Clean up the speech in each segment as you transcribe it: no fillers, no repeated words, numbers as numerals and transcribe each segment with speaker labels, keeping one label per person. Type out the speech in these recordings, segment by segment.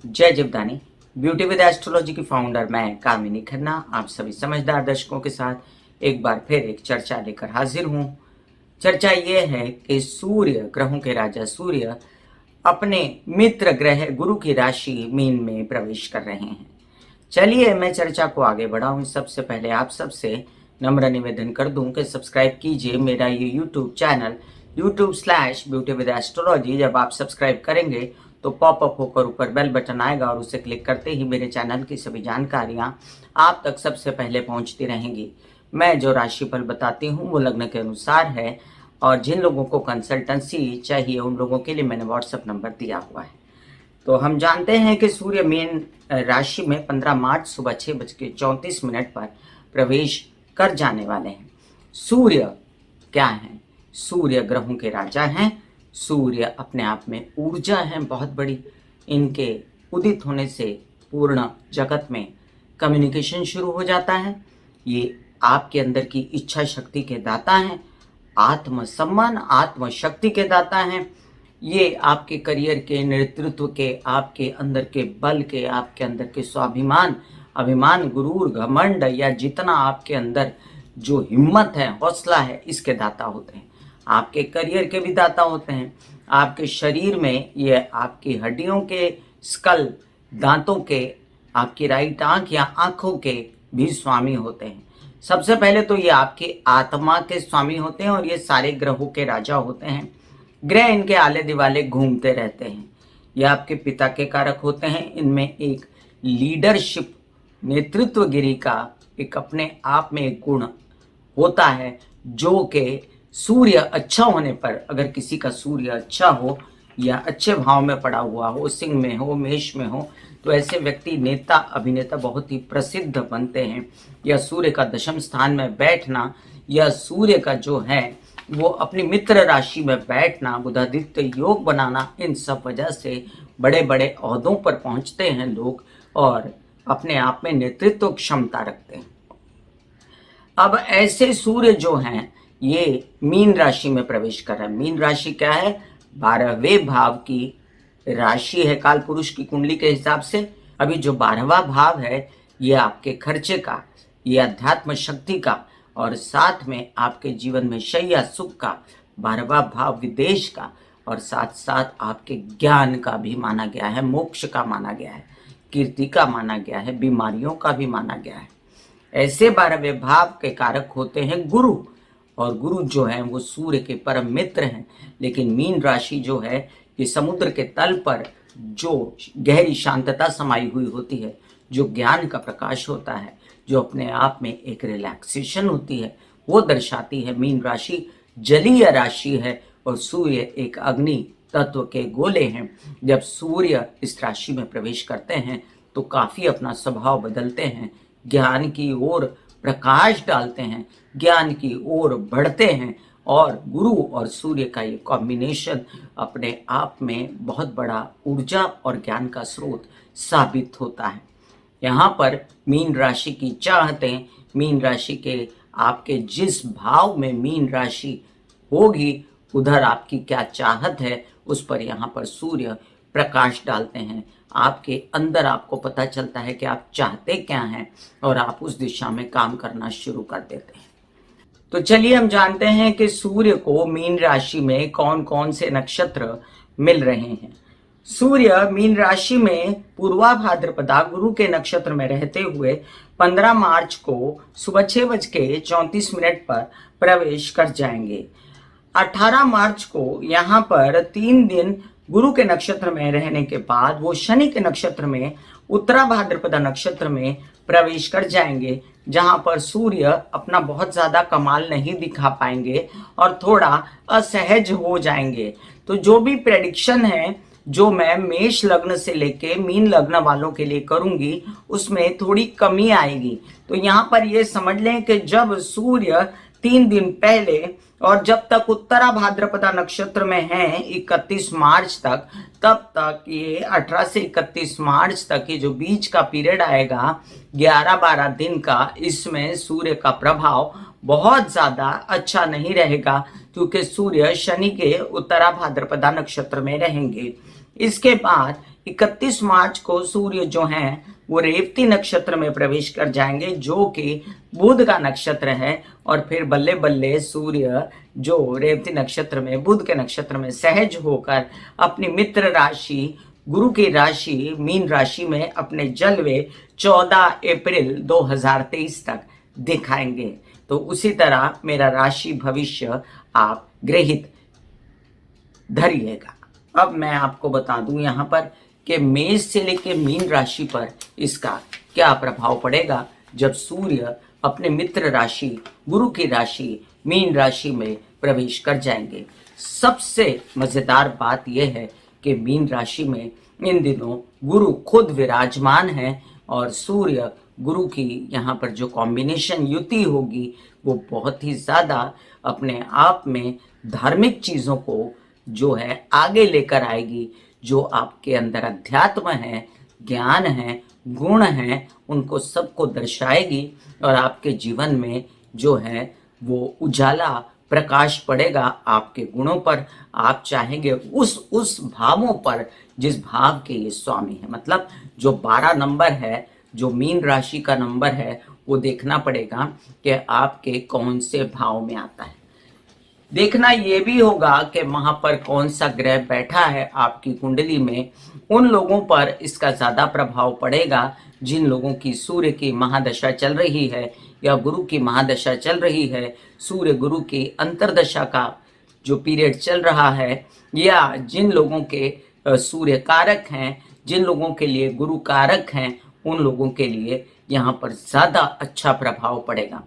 Speaker 1: जय Jivdani. Beauty with astrology की founder मैं कामिनी खन्ना आप सभी समझदार दर्शकों के साथ एक बार फिर एक चर्चा लेकर हाजिर हूँ। चर्चा ये है कि सूर्य, ग्रहों के राजा सूर्य अपने मित्र ग्रह गुरु की राशि मीन में प्रवेश कर रहे हैं। चलिए मैं चर्चा को आगे बढ़ाऊं। सबसे पहले आप सबसे नम्र निवेदन कर दूं कि सब्सक्राइब कीजिए मेरा ये यूट्यूब चैनल YouTube/ब्यूटी विद एस्ट्रोलॉजी। जब आप सब्सक्राइब करेंगे तो पॉपअप होकर ऊपर बेल बटन आएगा और उसे क्लिक करते ही मेरे चैनल की सभी जानकारियां आप तक सबसे पहले पहुंचती रहेंगी। मैं जो राशिफल बताती हूं वो लग्न के अनुसार है और जिन लोगों को कंसल्टेंसी चाहिए उन लोगों के लिए मैंने व्हाट्सएप नंबर दिया हुआ है। तो हम जानते हैं कि सूर्य मीन राशि में 15 मार्च सुबह 6:34 पर प्रवेश कर जाने वाले हैं। सूर्य क्या है? सूर्य ग्रहों के राजा हैं। सूर्य अपने आप में ऊर्जा है बहुत बड़ी। इनके उदित होने से पूर्ण जगत में कम्युनिकेशन शुरू हो जाता है। ये आपके अंदर की इच्छा शक्ति के दाता हैं, आत्मसम्मान आत्मशक्ति के दाता हैं। ये आपके करियर के, नेतृत्व के, आपके अंदर के बल के, आपके अंदर के स्वाभिमान, अभिमान, गुरूर, घमंड या जितना आपके अंदर जो हिम्मत है, हौसला है, इसके दाता होते हैं। आपके करियर के भी दाता होते हैं। आपके शरीर में ये आपकी हड्डियों के, स्कल, दांतों के, आपकी राइट आंख या आंखों के भी स्वामी होते हैं। सबसे पहले तो ये आपकी आत्मा के स्वामी होते हैं और ये सारे ग्रहों के राजा होते हैं। ग्रह इनके आले दिवाले घूमते रहते हैं। ये आपके पिता के कारक होते हैं। इनमें एक लीडरशिप, नेतृत्वगिरी का एक अपने आप में एक गुण होता है जो कि सूर्य अच्छा होने पर, अगर किसी का सूर्य अच्छा हो या अच्छे भाव में पड़ा हुआ हो, सिंह में हो, मेष में हो, तो ऐसे व्यक्ति नेता, अभिनेता बहुत ही प्रसिद्ध बनते हैं। या सूर्य का दशम स्थान में बैठना या सूर्य का जो है वो अपनी मित्र राशि में बैठना, बुधादित्य योग बनाना, इन सब वजह से बड़े बड़े ओहदों पर पहुंचते हैं लोग और अपने आप में नेतृत्व क्षमता रखते हैं। अब ऐसे सूर्य जो हैं ये मीन राशि में प्रवेश कर रहा है। मीन राशि क्या है? 12वें भाव की राशि है काल पुरुष की कुंडली के हिसाब से। अभी जो 12वां भाव है ये आपके खर्चे का, ये अध्यात्म शक्ति का और साथ में आपके जीवन में शैया सुख का, 12वां भाव विदेश का और साथ साथ आपके ज्ञान का भी माना गया है, मोक्ष का माना गया है, कीर्ति का माना गया है, बीमारियों का भी माना गया है। ऐसे 12वें भाव के कारक होते हैं गुरु, और गुरु जो है वो सूर्य के परम मित्र हैं। लेकिन मीन राशि जो है ये समुद्र के तल पर जो गहरी शांतता समाई हुई होती है, जो ज्ञान का प्रकाश होता है, जो अपने आप में एक रिलैक्सेशन होती है, वो दर्शाती है। मीन राशि जलीय राशि है और सूर्य एक अग्नि तत्व के गोले हैं। जब सूर्य इस राशि में प्रवेश करते हैं तो काफ़ी अपना स्वभाव बदलते हैं, ज्ञान की ओर प्रकाश डालते हैं, ज्ञान की ओर बढ़ते हैं और गुरु और सूर्य का ये कॉम्बिनेशन अपने आप में बहुत बड़ा ऊर्जा और ज्ञान का स्रोत साबित होता है। यहाँ पर मीन राशि की चाहतें, मीन राशि के आपके जिस भाव में मीन राशि होगी उधर आपकी क्या चाहत है, उस पर यहाँ पर सूर्य प्रकाश डालते हैं। आपके अंदर आपको पता चलता है कि आप चाहते क्या हैं और आप उस दिशा में काम करना शुरू कर देते हैं। तो चलिए हम जानते हैं कि सूर्य को मीन राशि में कौन कौन से नक्षत्र मिल रहे हैं। सूर्य मीन राशि में पूर्वा भाद्रपदा गुरु के नक्षत्र में रहते हुए 15 मार्च को सुबह 6:34 पर प्रवेश कर जाएंगे। 18 मार्च को यहाँ पर 3 दिन गुरु के नक्षत्र में रहने के बाद वो शनि के नक्षत्र में उत्तरा भाद्रपदा नक्षत्र में प्रवेश कर जाएंगे, जहां पर सूर्य अपना बहुत ज्यादा कमाल नहीं दिखा पाएंगे और थोड़ा असहज हो जाएंगे। तो जो भी प्रेडिक्शन है जो मैं मेष लग्न से लेके मीन लग्न वालों के लिए करूंगी उसमें थोड़ी कमी आएगी। तो यहाँ पर ये समझ लें कि जब सूर्य 3 दिन पहले और जब तक उत्तरा भाद्रपदा नक्षत्र में है 31 मार्च तक, तब तक ये 18 से 31 मार्च तक ये जो बीच का पीरियड आएगा 11-12 दिन का, इसमें सूर्य का प्रभाव बहुत ज्यादा अच्छा नहीं रहेगा क्योंकि सूर्य शनि के उत्तरा भाद्रपदा नक्षत्र में रहेंगे। इसके बाद 31 मार्च को सूर्य जो हैं वो रेवती नक्षत्र में प्रवेश कर जाएंगे, जो कि बुध का नक्षत्र है। और फिर बल्ले बल्ले सूर्य जो रेवती नक्षत्र में, बुध के नक्षत्र में सहज होकर अपनी मित्र राशि गुरु की राशि मीन राशि में अपने जलवे 14 अप्रैल 2023 तक दिखाएंगे। तो उसी तरह मेरा राशि भविष्य आप ग्रहित धरिएगा। अब मैं आपको बता दूं यहाँ पर कि मेष से लेकर मीन राशि पर इसका क्या प्रभाव पड़ेगा जब सूर्य अपने मित्र राशि गुरु की राशि मीन राशि में प्रवेश कर जाएंगे। सबसे मजेदार बात यह है कि मीन राशि में इन दिनों गुरु खुद विराजमान है और सूर्य गुरु की यहाँ पर जो कॉम्बिनेशन युति होगी वो बहुत ही ज़्यादा अपने आप में धार्मिक चीज़ों को जो है आगे लेकर आएगी। जो आपके अंदर अध्यात्म है, ज्ञान है, गुण है, उनको सबको दर्शाएगी और आपके जीवन में जो है वो उजाला प्रकाश पड़ेगा आपके गुणों पर। आप चाहेंगे उस भावों पर जिस भाव के ये स्वामी है। मतलब जो 12 नंबर है, जो मीन राशि का नंबर है, वो देखना पड़ेगा कि आपके कौन से भाव में आता है। देखना ये भी होगा कि वहां पर कौन सा ग्रह बैठा है आपकी कुंडली में। उन लोगों पर इसका ज्यादा प्रभाव पड़ेगा जिन लोगों की सूर्य की महादशा चल रही है या गुरु की महादशा चल रही है, सूर्य गुरु की अंतरदशा का जो पीरियड चल रहा है, या जिन लोगों के सूर्य कारक हैं, जिन लोगों के लिए गुरु कारक हैं, उन लोगों के लिए यहाँ पर ज्यादा अच्छा प्रभाव पड़ेगा।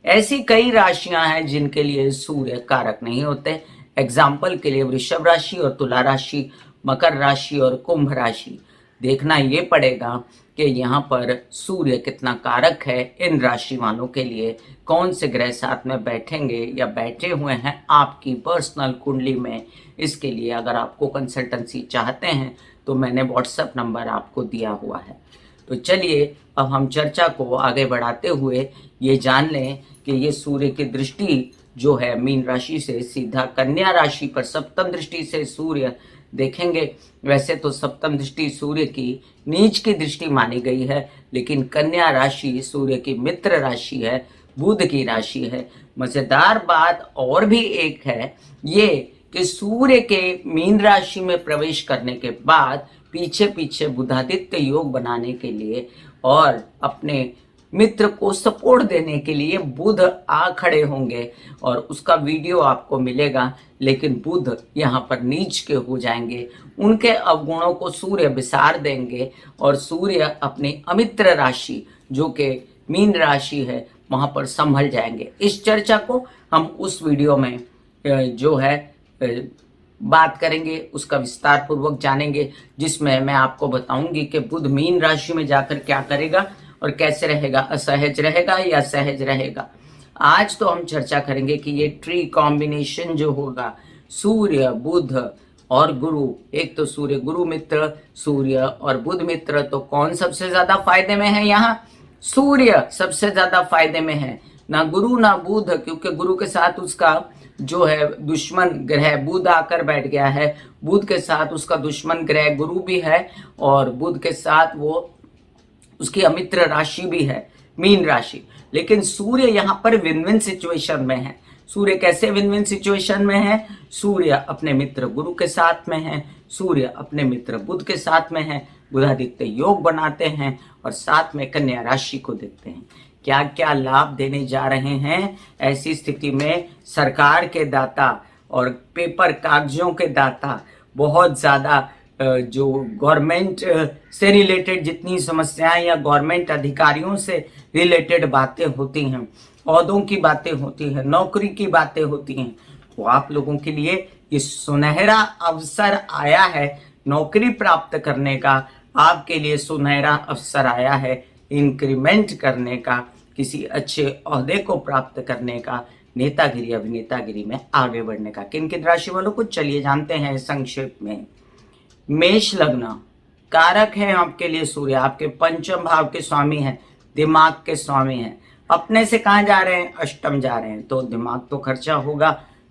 Speaker 1: ऐसी कई राशियां हैं जिनके लिए सूर्य कारक नहीं होते। एग्जाम्पल के लिए वृषभ राशि और तुला राशि, मकर राशि और कुंभ राशि। देखना ये पड़ेगा कि यहाँ पर सूर्य कितना कारक है इन राशि वालों के लिए, कौन से ग्रह साथ में बैठेंगे या बैठे हुए हैं आपकी पर्सनल कुंडली में। इसके लिए अगर आपको कंसल्टेंसी चाहते हैं तो मैंने व्हाट्सएप नंबर आपको दिया हुआ है। तो चलिए अब हम चर्चा को आगे बढ़ाते हुए ये जान लें कि ये सूर्य की दृष्टि जो है मीन राशि से सीधा कन्या राशि पर सप्तम दृष्टि से सूर्य देखेंगे। वैसे तो सप्तम दृष्टि सूर्य की नीच की दृष्टि मानी गई है, लेकिन कन्या राशि सूर्य की मित्र राशि है, बुध की राशि है। मजेदार बात और भी एक है ये कि सूर्य के मीन राशि में प्रवेश करने के बाद पीछे पीछे बुधादित्य योग बनाने के लिए और अपने मित्र को सपोर्ट देने के लिए बुध आ खड़े होंगे और उसका वीडियो आपको मिलेगा। लेकिन बुध यहाँ पर नीच के हो जाएंगे, उनके अवगुणों को सूर्य विसार देंगे और सूर्य अपनी अमित्र राशि जो कि मीन राशि है वहां पर संभल जाएंगे। इस चर्चा को हम उस वीडियो में जो है बात करेंगे, उसका विस्तार पूर्वक जानेंगे, जिसमें मैं आपको बताऊंगी कि बुध मीन राशि में जाकर क्या करेगा और कैसे रहेगा, असहज रहेगा या सहज रहेगा। आज तो हम चर्चा करेंगे कि ये ट्री कॉम्बिनेशन जो होगा सूर्य बुध और गुरु, एक तो सूर्य गुरु मित्र सूर्य और बुध मित्र, तो कौन सबसे ज्यादा फायदे में है? यहाँ सूर्य सबसे ज्यादा फायदे में है, ना गुरु ना बुध, क्योंकि गुरु के साथ उसका जो है दुश्मन ग्रह बुध आकर बैठ गया है। बुध के साथ उसका दुश्मन ग्रह गुरु भी है और बुध के साथ वो उसकी अमित्र राशि भी है मीन राशि। लेकिन सूर्य यहाँ पर विन विन सिचुएशन में है। सूर्य कैसे विन विन सिचुएशन में है? सूर्य अपने मित्र गुरु के साथ में है, सूर्य अपने मित्र बुध के साथ में है, बुधादित्य योग बनाते हैं और साथ में कन्या राशि को देखते हैं। क्या क्या लाभ देने जा रहे हैं? ऐसी स्थिति में सरकार के दाता और पेपर कागजों के दाता, बहुत ज्यादा जो गवर्नमेंट से रिलेटेड जितनी समस्याएं या गवर्नमेंट अधिकारियों से रिलेटेड बातें होती हैं, ओहदों की बातें होती हैं, नौकरी की बातें होती हैं, तो आप लोगों के लिए ये सुनहरा अवसर आया है नौकरी प्राप्त करने का। आपके लिए सुनहरा अवसर आया है इंक्रीमेंट करने का, किसी अच्छे ओहदे को प्राप्त करने का, नेतागिरी अभिनेतागिरी में आगे बढ़ने का। किन किन राशि वालों को चलिए जानते हैं संक्षेप में। मेष लग्न कारक है आपके लिए सूर्य, आपके पंचम भाव के स्वामी हैं, दिमाग के स्वामी हैं। अपने से कहाँ जा रहे हैं? अष्टम जा रहे हैं, तो दिमाग तो खर्चा होगा,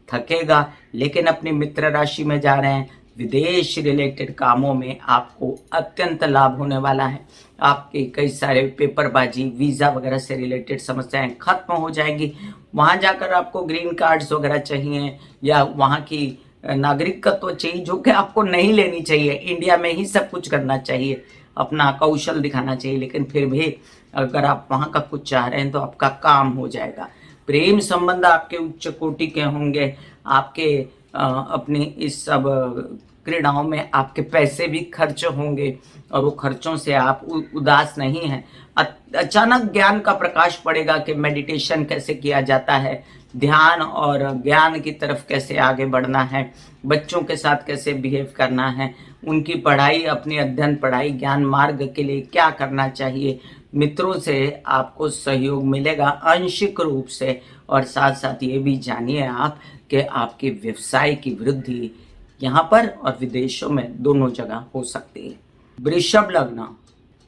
Speaker 1: थकेगा, लेकिन अपनी मित्र राशि में जा रहे हैं, विदेश रिलेटेड कामों में आपको अत्यंत लाभ होने वाला है। आपके कई सारे पेपरबाजी, वीज़ा वगैरह से रिलेटेड समस्याएं खत्म हो जाएंगी। वहाँ जाकर आपको ग्रीन कार्ड्स वगैरह चाहिए या वहाँ की नागरिकत्व चाहिए, जो कि आपको नहीं लेनी चाहिए। इंडिया में ही सब कुछ करना चाहिए, अपना कौशल दिखाना चाहिए, लेकिन फिर भी अगर आप वहाँ का कुछ चाह रहे हैं तो आपका काम हो जाएगा। प्रेम संबंध आपके उच्च कोटि के होंगे। आपके अपनी इस सब क्रीड़ाओं में आपके पैसे भी खर्च होंगे और वो खर्चों से आप उदास नहीं हैं। अचानक ज्ञान का प्रकाश पड़ेगा कि मेडिटेशन कैसे किया जाता है, ध्यान और ज्ञान की तरफ कैसे आगे बढ़ना है, बच्चों के साथ कैसे बिहेव करना है, उनकी पढ़ाई, अपनी अध्ययन पढ़ाई, ज्ञान मार्ग के लिए क्या करना चाहिए। मित्रों से आपको सहयोग मिलेगा आंशिक रूप से, और साथ साथ ये भी जानिए आप कि आपके व्यवसाय की वृद्धि यहाँ पर और विदेशों में दोनों जगह हो सकती है। वृषभ लग्न,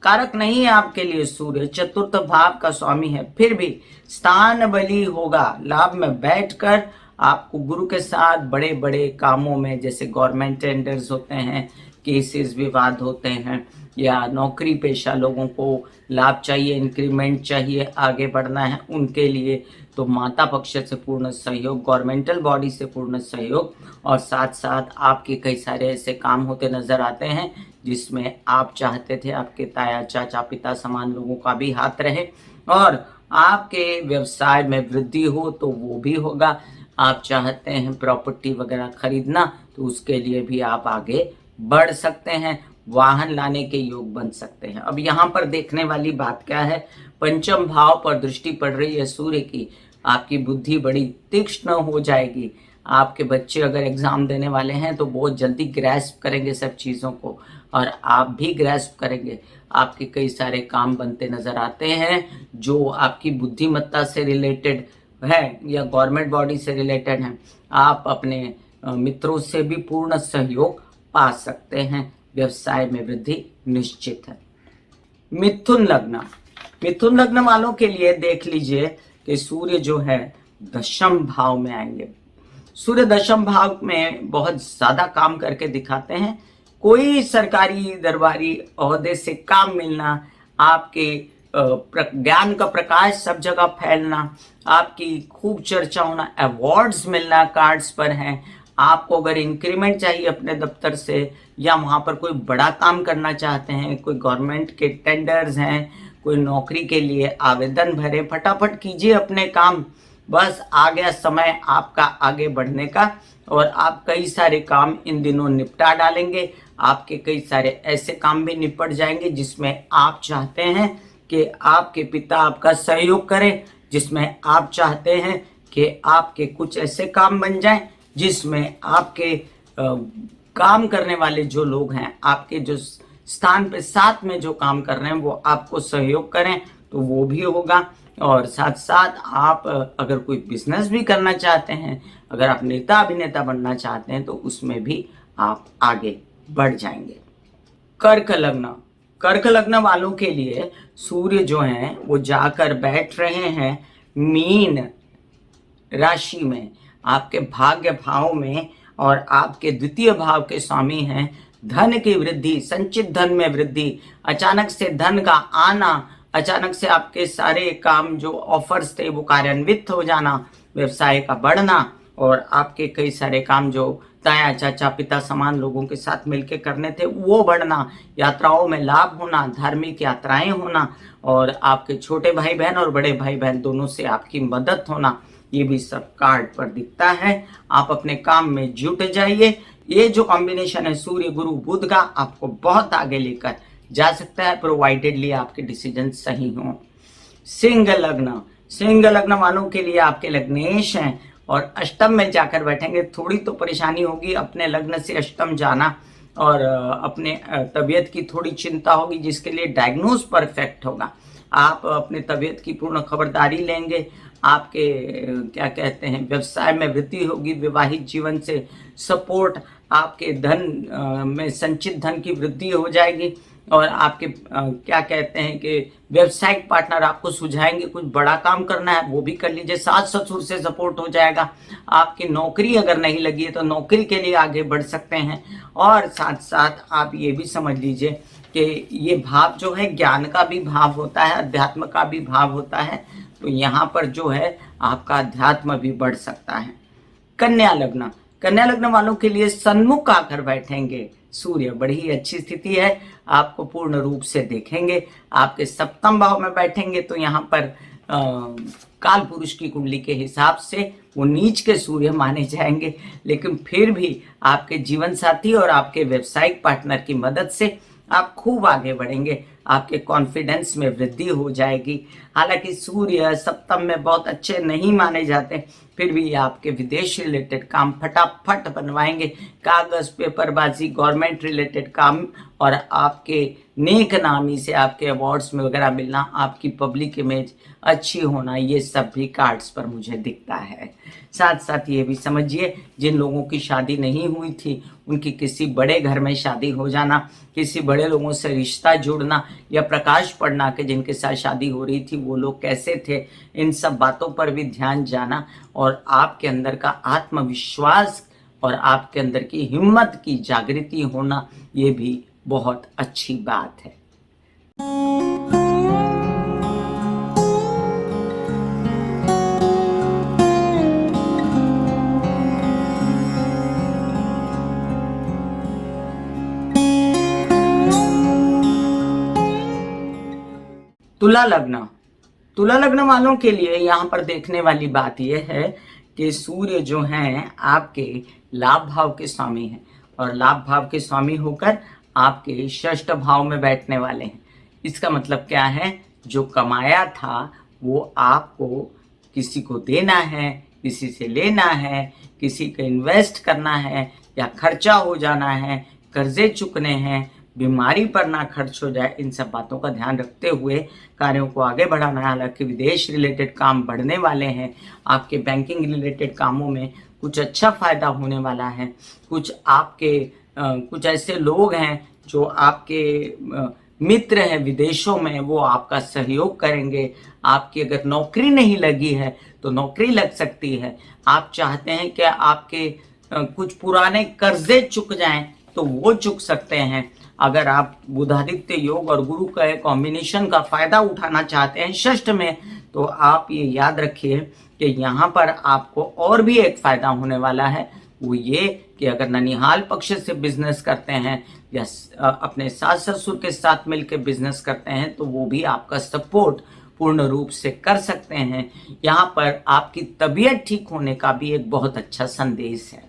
Speaker 1: कारक नहीं है आपके लिए सूर्य, चतुर्थ भाव का स्वामी है, फिर भी स्थान बली होगा। लाभ में बैठकर आपको गुरु के साथ बड़े बड़े कामों में, जैसे गवर्नमेंट टेंडर्स होते हैं, केसेस विवाद होते हैं, या नौकरी पेशा लोगों को लाभ चाहिए, इंक्रीमेंट चाहिए, आगे बढ़ना है उनके लिए, तो माता पक्ष से पूर्ण सहयोग, गवर्नमेंटल बॉडी से पूर्ण सहयोग, और साथ साथ आपके कई सारे ऐसे काम होते नजर आते हैं जिसमें आप चाहते थे आपके ताया चाचा पिता समान लोगों का भी हाथ रहे और आपके व्यवसाय में वृद्धि हो, तो वो भी होगा। आप चाहते हैं प्रॉपर्टी वगैरह खरीदना, तो उसके लिए भी आप आगे बढ़ सकते हैं। वाहन लाने के योग बन सकते हैं। अब यहाँ पर देखने वाली बात क्या है, पंचम भाव पर दृष्टि पड़ रही है सूर्य की। आपकी बुद्धि बड़ी तीक्ष्ण हो जाएगी। आपके बच्चे अगर एग्जाम देने वाले हैं तो बहुत जल्दी ग्रैस्प करेंगे सब चीज़ों को, और आप भी ग्रैस्प करेंगे। आपके कई सारे काम बनते नजर आते हैं जो आपकी बुद्धिमत्ता से रिलेटेड है या गवर्नमेंट बॉडी से रिलेटेड है। आप अपने मित्रों से भी पूर्ण सहयोग पा सकते हैं। व्यवसाय में वृद्धि निश्चित है। मिथुन लग्न, मिथुन लग्न वालों के लिए देख लीजिए कि सूर्य जो है दशम भाव में आएंगे। सूर्य दशम भाव में बहुत ज्यादा काम करके दिखाते हैं। कोई सरकारी दरबारी ओहदे से काम मिलना, आपके ज्ञान का प्रकाश सब जगह फैलना, आपकी खूब चर्चा होना, अवार्ड्स मिलना कार्ड्स पर हैं। आपको अगर इंक्रीमेंट चाहिए अपने दफ्तर से या वहाँ पर कोई बड़ा काम करना चाहते हैं, कोई गवर्नमेंट के टेंडर्स हैं, कोई नौकरी के लिए आवेदन भरे, फटाफट कीजिए अपने काम। बस आ गया समय आपका आगे बढ़ने का, और आप कई सारे काम इन दिनों निपटा डालेंगे। आपके कई सारे ऐसे काम भी निपट जाएंगे जिसमें आप चाहते हैं कि आपके पिता आपका सहयोग करें, जिसमें आप चाहते हैं कि आपके कुछ ऐसे काम बन जाएं जिसमें आपके काम करने वाले जो लोग हैं, आपके जो स्थान पे साथ में जो काम कर रहे हैं, वो आपको सहयोग करें, तो वो भी होगा। और साथ साथ आप अगर कोई बिजनेस भी करना चाहते हैं, अगर आप नेता अभिनेता बनना चाहते हैं, तो उसमें भी आप आगे बढ़ जाएंगे। कर्क लग्न, कर्क लग्न वालों के लिए सूर्य जो है वो जाकर बैठ रहे हैं मीन राशि में, आपके भाग्य भाव में, और आपके द्वितीय भाव के स्वामी हैं। धन की वृद्धि, संचित धन में वृद्धि, अचानक से धन का आना, अचानक से आपके सारे काम जो ऑफर्स थे वो कार्यान्वित हो जाना, व्यवसाय का बढ़ना, और आपके कई सारे काम जो ताया चाचा पिता समान लोगों के साथ मिलकर करने थे वो बढ़ना, यात्राओं में लाभ होना, धार्मिक यात्राएं होना, और आपके छोटे भाई बहन और बड़े भाई बहन दोनों से आपकी मदद होना, ये भी सब कार्ड पर दिखता है। आप अपने काम में जुट जाइए। ये जो कॉम्बिनेशन है सूर्य गुरु बुध का, आपको बहुत आगे लेकर जा सकता है, प्रोवाइडेडली आपके डिसीजन सही हों। सिंह लग्न, सिंह लग्न वालों के लिए आपके लग्नेश हैं और अष्टम में जाकर बैठेंगे। थोड़ी तो परेशानी होगी अपने लग्न से अष्टम जाना, और अपने तबीयत की थोड़ी चिंता होगी, जिसके लिए डायग्नोज परफेक्ट होगा। आप अपने तबीयत की पूर्ण खबरदारी लेंगे। आपके क्या कहते हैं व्यवसाय में वृद्धि होगी, विवाहित जीवन से सपोर्ट, आपके धन में संचित धन की वृद्धि हो जाएगी, और आपके क्या कहते हैं कि व्यवसायिक पार्टनर आपको सुझाएंगे कुछ बड़ा काम करना है वो भी कर लीजिए। सास ससुर से सपोर्ट हो जाएगा। आपकी नौकरी अगर नहीं लगी है तो नौकरी के लिए आगे बढ़ सकते हैं। और साथ साथ आप ये भी समझ लीजिए कि ये भाव जो है ज्ञान का भी भाव होता है, अध्यात्म का भी भाव होता है। तो यहाँ पर जो है आपका अध्यात्म भी बढ़ सकता है। कन्या लग्न, कन्या लग्न वालों के लिए सन्मुख आकर बैठेंगे सूर्य, बड़ी ही अच्छी स्थिति है। आपको पूर्ण रूप से देखेंगे। आपके सप्तम भाव में बैठेंगे तो यहाँ पर काल पुरुष की कुंडली के हिसाब से वो नीच के सूर्य माने जाएंगे, लेकिन फिर भी आपके जीवन साथी और आपके व्यवसायिक पार्टनर की मदद से आप खूब आगे बढ़ेंगे। आपके कॉन्फिडेंस में वृद्धि हो जाएगी। हालांकि सूर्य सप्तम में बहुत अच्छे नहीं माने जाते, फिर भी आपके विदेश रिलेटेड काम फटाफट बनवाएंगे। कागज पेपरबाजी, गवर्नमेंट रिलेटेड काम और आपके नेक नामी से आपके अवार्ड्स में वगैरह मिलना, आपकी पब्लिक इमेज अच्छी होना, ये सब भी कार्ड्स पर मुझे दिखता है। साथ साथ ये भी समझिए जिन लोगों की शादी नहीं हुई थी उनकी किसी बड़े घर में शादी हो जाना, किसी बड़े लोगों से रिश्ता जुड़ना या प्रकाश पड़ना कि जिनके साथ शादी हो रही थी वो लोग कैसे थे, इन सब बातों पर भी ध्यान जाना और आपके अंदर का आत्मविश्वास और आपके अंदर की हिम्मत की जागृति होना, ये भी बहुत अच्छी बात है। तुला लग्न, तुला लग्न वालों के लिए यहाँ पर देखने वाली बात यह है कि सूर्य जो हैं आपके लाभ भाव के स्वामी हैं और लाभ भाव के स्वामी होकर आपके षष्ठ भाव में बैठने वाले हैं। इसका मतलब क्या है, जो कमाया था वो आपको किसी को देना है, किसी से लेना है, किसी को इन्वेस्ट करना है या खर्चा हो जाना है, कर्जे चुकने हैं, बीमारी पर ना खर्च हो जाए, इन सब बातों का ध्यान रखते हुए कार्यों को आगे बढ़ाना है। हालांकि विदेश रिलेटेड काम बढ़ने वाले हैं। आपके बैंकिंग रिलेटेड कामों में कुछ अच्छा फायदा होने वाला है। कुछ आपके कुछ ऐसे लोग हैं जो आपके मित्र हैं विदेशों में, वो आपका सहयोग करेंगे। आपकी अगर नौकरी नहीं लगी है तो नौकरी लग सकती है। आप चाहते हैं कि आपके कुछ पुराने कर्जे चुक जाएं तो वो चुक सकते हैं। अगर आप बुधादित्य योग और गुरु का कॉम्बिनेशन का फायदा उठाना चाहते हैं षष्ठ में, तो आप ये याद रखिए कि यहाँ पर आपको और भी एक फायदा होने वाला है। वो ये कि अगर ननिहाल पक्ष से बिजनेस करते हैं या अपने सास ससुर के साथ मिलकर बिजनेस करते हैं तो वो भी आपका सपोर्ट पूर्ण रूप से कर सकते हैं। यहाँ पर आपकी तबीयत ठीक होने का भी एक बहुत अच्छा संदेश है।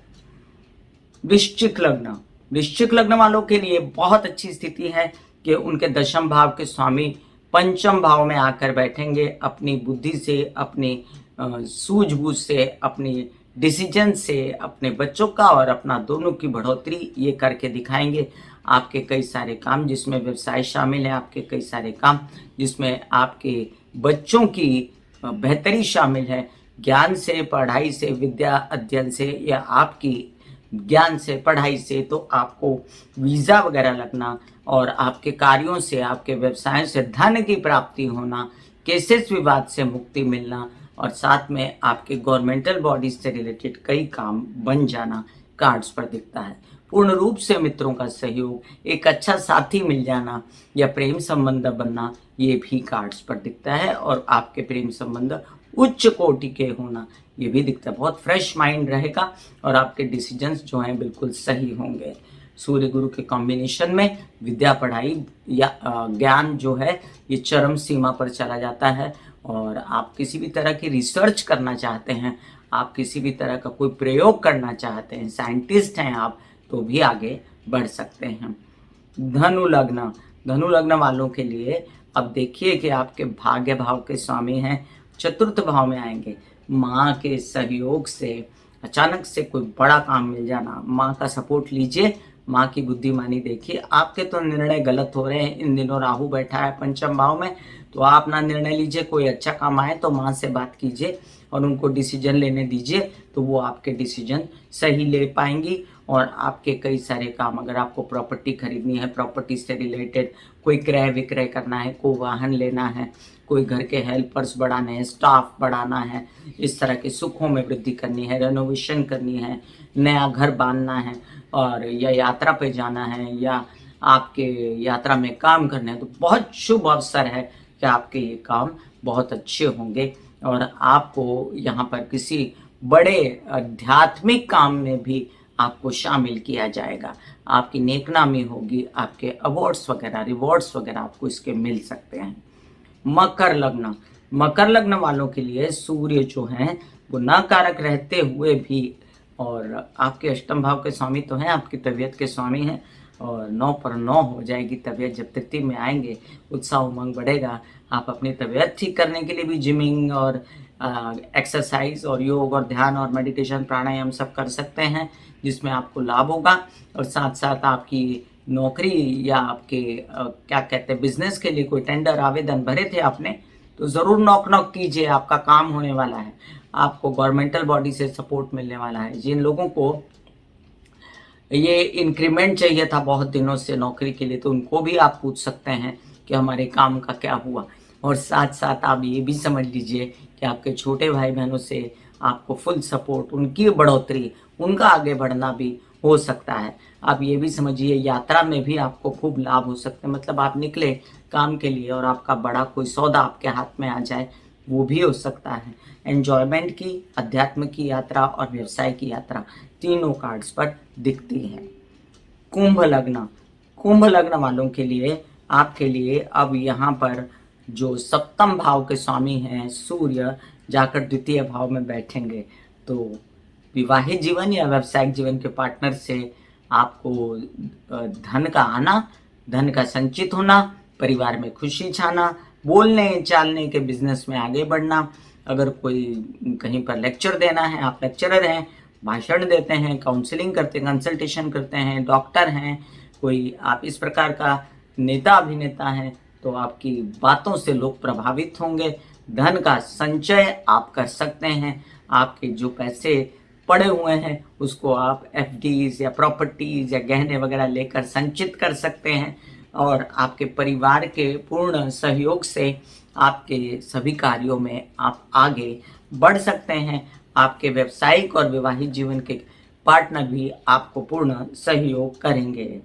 Speaker 1: वृश्चिक लग्न, वृश्चिक लग्न वालों के लिए बहुत अच्छी स्थिति है कि उनके दशम भाव के स्वामी पंचम भाव में आकर बैठेंगे। अपनी बुद्धि से, अपनी सूझबूझ से, अपनी डिसीजन से अपने बच्चों का और अपना दोनों की बढ़ोतरी ये करके दिखाएंगे। आपके कई सारे काम जिसमें व्यवसाय शामिल है, आपके कई सारे काम जिसमें आपके बच्चों की बेहतरी शामिल है, ज्ञान से, पढ़ाई से, विद्या अध्ययन से या आपकी ज्ञान से, पढ़ाई से, तो आपको वीज़ा वगैरह लगना और आपके कार्यों से, आपके व्यवसाय से धन की प्राप्ति होना, केसेस विवाद से मुक्ति मिलना और साथ में आपके गवर्नमेंटल बॉडीज से रिलेटेड कई काम बन जाना कार्ड्स पर दिखता है। पूर्ण रूप से मित्रों का सहयोग, एक अच्छा साथी मिल जाना या प्रेम संबंध बनना, ये भी कार्ड्स पर दिखता है। और आपके प्रेम संबंध उच्च कोटि के होना, ये भी दिखता है। बहुत फ्रेश माइंड रहेगा और आपके डिसीजंस जो हैं बिल्कुल सही होंगे। सूर्य गुरु के कॉम्बिनेशन में विद्या, पढ़ाई या ज्ञान जो है ये चरम सीमा पर चला जाता है। और आप किसी भी तरह की रिसर्च करना चाहते हैं, आप किसी भी तरह का कोई प्रयोग करना चाहते हैं, साइंटिस्ट हैं आप, तो भी आगे बढ़ सकते हैं। धनु लग्न, धनु लग्न वालों के लिए अब देखिए कि आपके भाग्य भाव के स्वामी हैं, चतुर्थ भाव में आएंगे। माँ के सहयोग से अचानक से कोई बड़ा काम मिल जाना, माँ का सपोर्ट लीजिए, माँ की बुद्धिमानी देखिए। आपके तो निर्णय गलत हो रहे हैं, इन दिनों राहु बैठा है पंचम भाव में, तो आप ना निर्णय लीजिए। कोई अच्छा काम आए तो माँ से बात कीजिए और उनको डिसीजन लेने दीजिए, तो वो आपके डिसीजन सही ले पाएंगी। और आपके कई सारे काम, अगर आपको प्रॉपर्टी खरीदनी है, प्रॉपर्टी से रिलेटेड कोई क्रय विक्रय करना है, कोई वाहन लेना है, कोई घर के हेल्पर्स बढ़ाने हैं, स्टाफ बढ़ाना है, इस तरह के सुखों में वृद्धि करनी है, रेनोवेशन करनी है, नया घर बांधना है, और या यात्रा पे जाना है, या आपके यात्रा में काम करना है, तो बहुत शुभ अवसर है कि आपके ये काम बहुत अच्छे होंगे। और आपको यहाँ पर किसी बड़े आध्यात्मिक काम में भी आपको शामिल किया जाएगा, आपकी नेकनामी होगी, आपके अवार्ड्स वगैरह, रिवॉर्ड्स वगैरह आपको इसके मिल सकते हैं। मकर लग्न, मकर लग्न वालों के लिए सूर्य जो हैं वो नकारक रहते हुए भी, और आपके अष्टम भाव के स्वामी तो हैं, आपकी तबीयत के स्वामी हैं, और 9 पर 9 हो जाएगी तबीयत, जब तृतीय में आएंगे उत्साह उमंग बढ़ेगा। आप अपनी तबीयत ठीक करने के लिए भी जिमिंग और एक्सरसाइज और योग और ध्यान और मेडिटेशन प्राणायाम सब कर सकते हैं, जिसमें आपको लाभ होगा। और साथ साथ आपकी नौकरी या आपके क्या कहते हैं बिजनेस के लिए कोई टेंडर आवेदन भरे थे आपने, तो ज़रूर नॉक नॉक कीजिए, आपका काम होने वाला है, आपको गवर्नमेंटल बॉडी से सपोर्ट मिलने वाला है। जिन लोगों को ये इंक्रीमेंट चाहिए था बहुत दिनों से नौकरी के लिए, तो उनको भी आप पूछ सकते हैं कि हमारे काम का क्या हुआ। और साथ साथ आप ये भी समझ लीजिए कि आपके छोटे भाई बहनों से आपको फुल सपोर्ट, उनकी बढ़ोतरी, उनका आगे बढ़ना भी हो सकता है। आप ये भी समझिए यात्रा में भी आपको खूब लाभ हो सकते हैं, मतलब आप निकले काम के लिए और आपका बड़ा कोई सौदा आपके हाथ में आ जाए, वो भी हो सकता है। एन्जॉयमेंट की, अध्यात्म की यात्रा और व्यवसाय की यात्रा तीनों कार्ड्स पर दिखती है। कुंभ लग्न, कुंभ लग्न वालों के लिए, आपके लिए अब यहाँ पर जो सप्तम भाव के स्वामी हैं सूर्य जाकर द्वितीय भाव में बैठेंगे, तो विवाहित जीवन या व्यावसायिक जीवन के पार्टनर से आपको धन का आना, धन का संचित होना, परिवार में खुशी छाना, बोलने चालने के बिजनेस में आगे बढ़ना। अगर कोई कहीं पर लेक्चर देना है, आप लेक्चरर हैं, भाषण देते हैं, काउंसलिंग करते हैं, कंसल्टेशन करते हैं, डॉक्टर हैं, कोई आप इस प्रकार का नेता अभिनेता हैं, तो आपकी बातों से लोग प्रभावित होंगे। धन का संचय आप कर सकते हैं, आपके जो पैसे पड़े हुए हैं उसको आप एफडीज या प्रॉपर्टीज या गहने वगैरह लेकर संचित कर सकते हैं, और आपके परिवार के पूर्ण सहयोग से आपके सभी कार्यों में आप आगे बढ़ सकते हैं। आपके व्यावसायिक और विवाहित जीवन के पार्टनर भी आपको पूर्ण सहयोग करेंगे।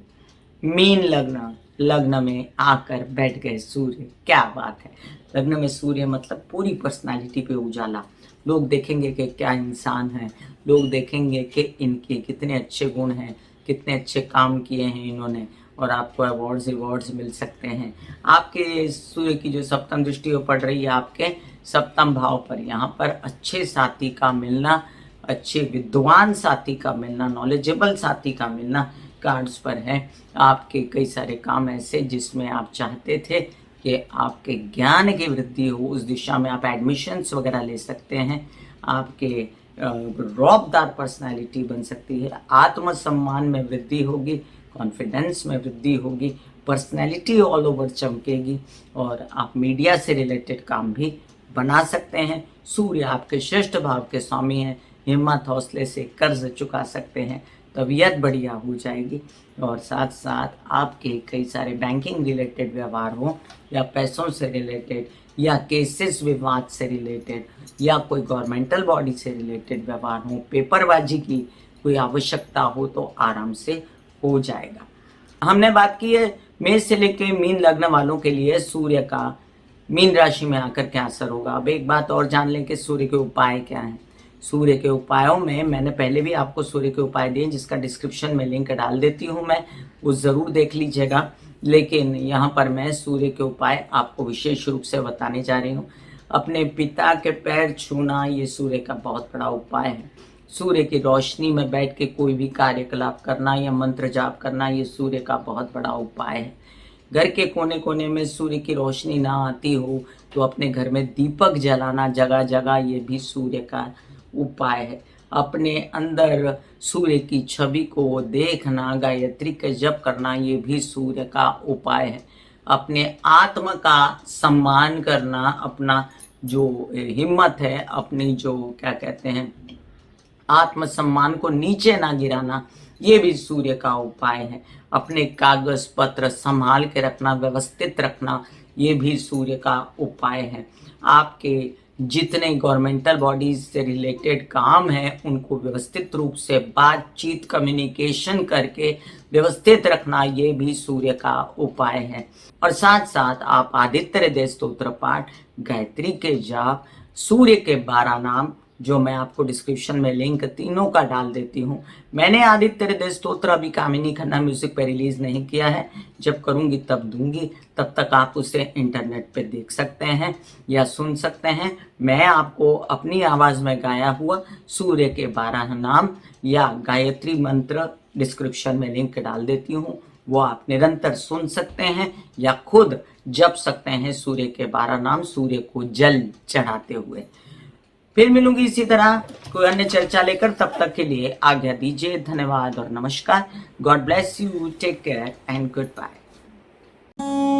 Speaker 1: मीन लग्न, लग्न में आकर बैठ गए सूर्य, क्या बात है। लग्न में सूर्य मतलब पूरी पर्सनालिटी पे उजाला। लोग देखेंगे कि क्या इंसान है, लोग देखेंगे कि इनके कितने अच्छे गुण हैं, कितने अच्छे काम किए हैं इन्होंने, और आपको अवार्ड्स रिवॉर्ड्स मिल सकते हैं। आपके सूर्य की जो सप्तम दृष्टि पड़ रही है आपके सप्तम भाव पर, यहाँ पर अच्छे साथी का मिलना, अच्छे विद्वान साथी का मिलना, नॉलेजेबल साथी का मिलना कार्ड्स पर है। आपके कई सारे काम ऐसे जिसमें आप चाहते थे कि आपके ज्ञान की वृद्धि हो, उस दिशा में आप एडमिशन्स वगैरह ले सकते हैं। आपके रौबदार पर्सनालिटी बन सकती है, आत्मसम्मान में वृद्धि होगी, कॉन्फिडेंस में वृद्धि होगी, पर्सनैलिटी ऑल ओवर चमकेगी, और आप मीडिया से रिलेटेड काम भी बना सकते हैं। सूर्य आपके श्रेष्ठ भाव के स्वामी हैं, हिम्मत हौसले से कर्ज चुका सकते हैं, तबीयत बढ़िया हो जाएगी। और साथ साथ आपके कई सारे बैंकिंग रिलेटेड व्यवहार हो, या पैसों से रिलेटेड, या केसेस विवाद से रिलेटेड, या कोई गवर्नमेंटल बॉडी से रिलेटेड व्यवहार हो, पेपरबाजी की कोई आवश्यकता हो, तो आराम से हो जाएगा। हमने बात की है मेष से लेके मीन लग्न वालों के लिए सूर्य का मीन राशि में आकर क्या असर होगा। अब एक बात और जान लें कि सूर्य के उपाय क्या हैं। सूर्य के उपायों में मैंने पहले भी आपको सूर्य के उपाय दिए, जिसका डिस्क्रिप्शन में लिंक डाल देती हूँ मैं, वो ज़रूर देख लीजिएगा। लेकिन यहाँ पर मैं सूर्य के उपाय आपको विशेष रूप से बताने जा रही हूँ। अपने पिता के पैर छूना ये सूर्य का बहुत बड़ा उपाय है। सूर्य की रोशनी में बैठ के कोई भी कार्यकलाप करना या मंत्र जाप करना, ये सूर्य का बहुत बड़ा उपाय है। घर के कोने कोने में सूर्य की रोशनी ना आती हो तो अपने घर में दीपक जलाना जगह जगह, ये भी सूर्य का उपाय है। अपने अंदर सूर्य की छवि को देखना, गायत्री का जप करना, ये भी सूर्य का उपाय है। अपने आत्म का सम्मान करना, अपना जो हिम्मत है, अपनी जो क्या कहते हैं आत्मसम्मान को नीचे ना गिराना, ये भी सूर्य का उपाय है। अपने कागज पत्र संभाल के रखना, व्यवस्थित रखना, ये भी सूर्य का उपाय है। आपके जितने गवर्नमेंटल बॉडीज से रिलेटेड काम है उनको व्यवस्थित रूप से बातचीत, कम्युनिकेशन करके व्यवस्थित रखना, ये भी सूर्य का उपाय है। और साथ साथ आप आदित्य हृदय स्तोत्र पाठ, गायत्री के जाप, सूर्य के 12 नाम, जो मैं आपको डिस्क्रिप्शन में लिंक तीनों का डाल देती हूँ। मैंने आदित्य हृदय स्तोत्र अभी कामिनी खन्ना म्यूजिक पे रिलीज नहीं किया है, जब करूंगी तब दूंगी, तब तक आप उसे इंटरनेट पे देख सकते हैं या सुन सकते हैं। मैं आपको अपनी आवाज में गाया हुआ सूर्य के 12 नाम या गायत्री मंत्र डिस्क्रिप्शन में लिंक डाल देती हूँ, वो आप निरंतर सुन सकते हैं या खुद जप सकते हैं सूर्य के 12 नाम, सूर्य को जल चढ़ाते हुए। फिर मिलूंगी इसी तरह कोई अन्य चर्चा लेकर, तब तक के लिए आज्ञा दीजिए। धन्यवाद और नमस्कार। God bless you, take care and good bye.